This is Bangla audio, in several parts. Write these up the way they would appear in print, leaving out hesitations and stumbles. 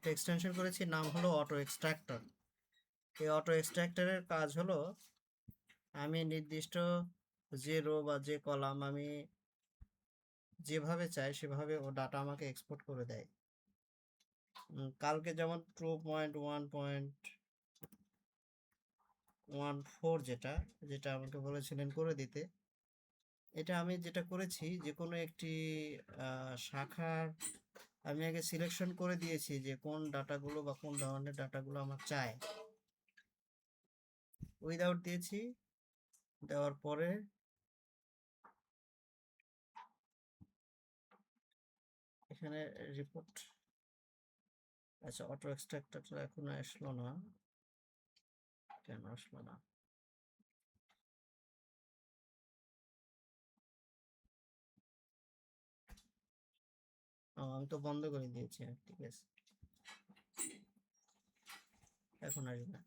একটা এক্সটেনশন করেছি, নাম হলো অটো এক্সট্রাক্টর। এই অটো এক্সট্রাক্টরের কাজ হলো আমি নির্দিষ্ট যে রো বা যে কলাম আমি যেভাবে চাই সেভাবে ও ডাটা আমাকে এক্সপোর্ট করে দেয়। কালকে যেমন 2.1.14 যেটা যেটা আমাকে বলেছিলেন করে দিতে, এটা আমি যেটা করেছি যে কোনো একটি শাখার আমি আগে সিলেকশন করে দিয়েছি যে কোন ডাটাগুলো বা কোন ধরনের ডাটাগুলো আমার চাই। উইদাউট দিয়েছি, দেওয়ার পরে এখানে রিপোর্ট, আচ্ছা অটো এক্সট্রাক্টরটা এখনো আসলো না, কেন আসলো না? আমি তো বন্ধ করে দিয়েছি, ঠিক আছে, এখন আসবে।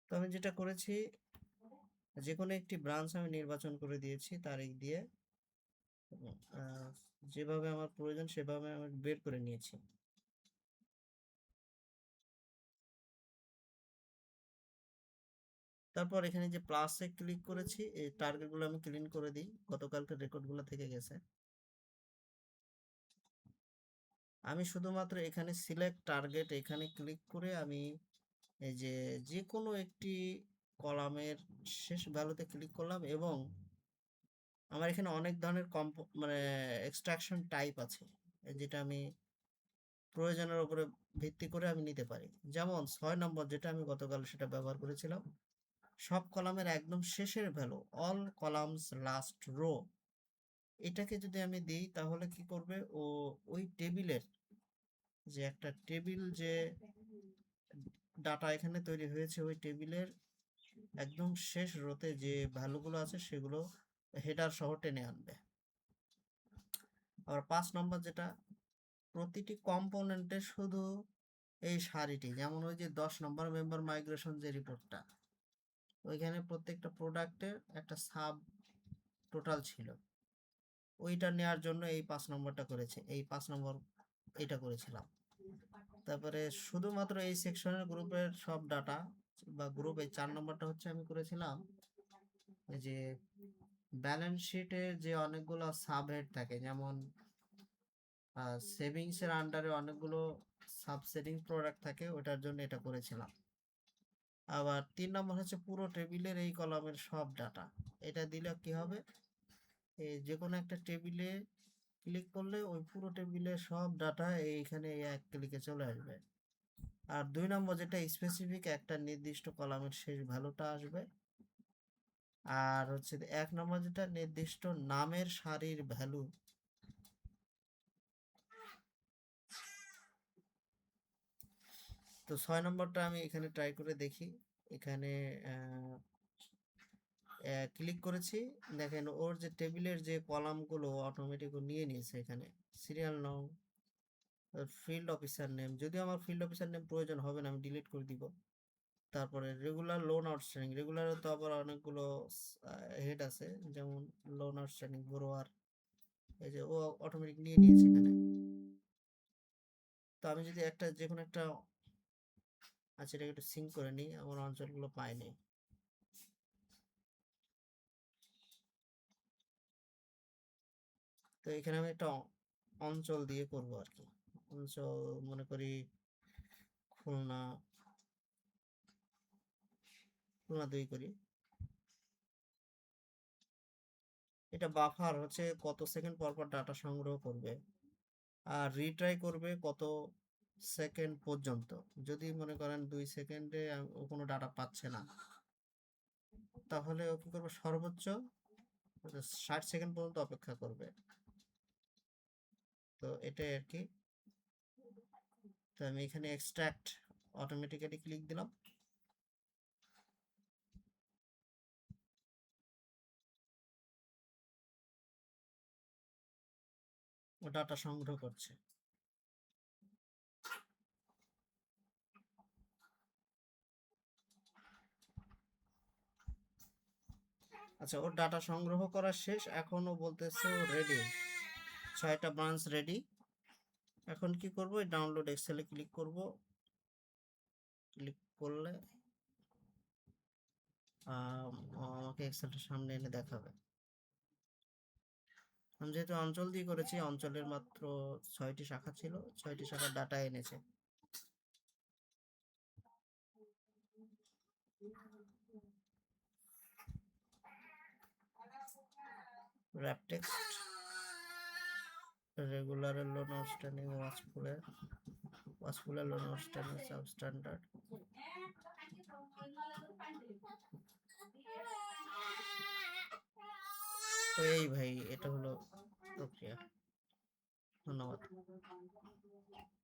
তো আমি যেটা করেছি যে কোনো একটি ব্রাঞ্চ আমি নির্বাচন করে দিয়েছি তারিখ দিয়ে, আহ, যেভাবে আমার প্রয়োজন সেভাবে আমি বের করে নিয়েছি। তারপর এখানে যে প্লাসে ক্লিক করেছি, এই টার্গেটগুলো আমি ক্লিন করে দিই, গতকালকের রেকর্ডগুলো থেকে গেছে। আমি শুধুমাত্র এখানে সিলেক্ট টার্গেট এখানে ক্লিক করে আমি এই যে যে কোনো একটি কলামের শেষ ভ্যালুতে ক্লিক করলাম, এবং আমার এখানে অনেক ধরনের মানে এক্সট্রাকশন টাইপ আছে, যেটা আমি প্রয়োজনের উপরে ভিত্তি করে আমি নিতে পারি। যেমন 6 নম্বর যেটা আমি গতকাল সেটা ব্যবহার করেছিলাম, সব কলামের একদম শেষের value, all columns last row, এটাকে যদি আমি দিই তাহলে কি করবে ও, ওই টেবিলের যে একটা টেবিল যে ডাটা এখানে তৈরি হয়েছে ওই টেবিলের একদম শেষ রোতে যে ভ্যালুগুলো আছে সেগুলো হেডার সহ টেনে আনবে। আবার 5 নম্বর যেটা, প্রতিটি কম্পোনেন্টে শুধু এই সারিটি, যেমন ওই যে 10 নম্বর মেম্বার মাইগ্রেশন যে রিপোর্টটা, ওইখানে প্রত্যেকটা প্রোডাক্টের একটা সাব টোটাল ছিল, ওইটা নেওয়ার জন্য এই 5 নম্বরটা করেছে, এই 5 নম্বর এটা করেছিলাম। তারপরে শুধুমাত্র এই সেকশনের গ্রুপের সব ডাটা বা গ্রুপ, এই 4 নম্বরটা হচ্ছে আমি করেছিলাম এই যে ব্যালেন্স শিটে যে অনেকগুলো সাবহেড থাকে, যেমন সেভিংস এর আন্ডারে অনেকগুলো সাব সেভিংস প্রোডাক্ট থাকে, ওটার জন্য এটা করেছিলাম। আবার 3 নম্বর হচ্ছে পুরো টেবিলের এই কলামের সব ডাটা, এটা দিলে কি হবে, এই যে কোনো একটা টেবিলে ক্লিক করলে ওই পুরো টেবিলের সব ডাটা এইখানে এক ক্লিকে চলে আসবে। আর 2 নম্বর যেটা স্পেসিফিক একটা নির্দিষ্ট কলামের শেষ ভ্যালুটা আসবে। আর হচ্ছে 1 নম্বর যেটা নির্দিষ্ট নামের সারির ভ্যালু, তো 6 নম্বরটা আমি এখানে ট্রাই করে দেখি। এখানে ক্লিক করেছি, দেখেন ওর যে টেবিলের যে কলামগুলো অটোমেটিক নিয়ে নিয়েছে, এখানে সিরিয়াল নাও, ফিল্ড অফিসার নেম, যদিও আমার ফিল্ড অফিসার নেম প্রয়োজন হবে না, আমি ডিলিট করে দিব। তারপরে রেগুলার লোন আউটস্ট্যান্ডিং, রেগুলারে তো আবার অনেকগুলো হেড আছে, যেমন লোন আউটস্ট্যান্ডিং, বড়োয়ার, এই যে ও অটোমেটিক নিয়ে নিয়েছে এখানে। তো আমি যদি একটা যে কোনো একটা, আচ্ছা এটাকে একটু সিঙ্ক করে নিই, আমার অঞ্চলগুলো পাইনি। তো এখানে আমি একটা অঞ্চল দিয়ে করব আর কি, অঞ্চল মনে করি খুলনা, খুলনা 2 করি। এটা বাফার হচ্ছে কত সেকেন্ড পর পর ডাটা সংগ্রহ করবে, আর রিট্রাই করবে কত সেকেন্ড পর্যন্ত। যদি মনে করেন 2 সেকেন্ডে ও কোনো ডাটা পাচ্ছে না, তাহলে ও কি করবে, সর্বোচ্চ 60 সেকেন্ড পর্যন্ত অপেক্ষা করবে। তো এটাই আর কি। তো আমি এখানে এক্সট্রাক্ট অটোমেটিক্যালি ক্লিক দিলাম, ও ডাটা সংগ্রহ করছে। আচ্ছা ওর ডাটা সংগ্রহ করা শেষ, এখনো বলতেছে ও রেডি, 6টা ব্রাঞ্চ রেডি। এখন কি করব, এই ডাউনলোড এক্সেলে ক্লিক করব। ক্লিক করলে আমাকে এক্সেলটা সামনে এনে দেখাবে। আমি যেহেতু অঞ্চল দিয়ে করেছি, অঞ্চলের মাত্র 6টি শাখা ছিল, 6টি শাখার ডাটা এনেছে। wrap text, রেগুলারের লোন আউটস্ট্যান্ডিং, ওয়াচফুলের লোন আউটস্ট্যান্ডিং, সাবস্ট্যান্ডার্ড। তো এই ভাই, এটা হলো প্রক্রিয়া। ধন্যবাদ।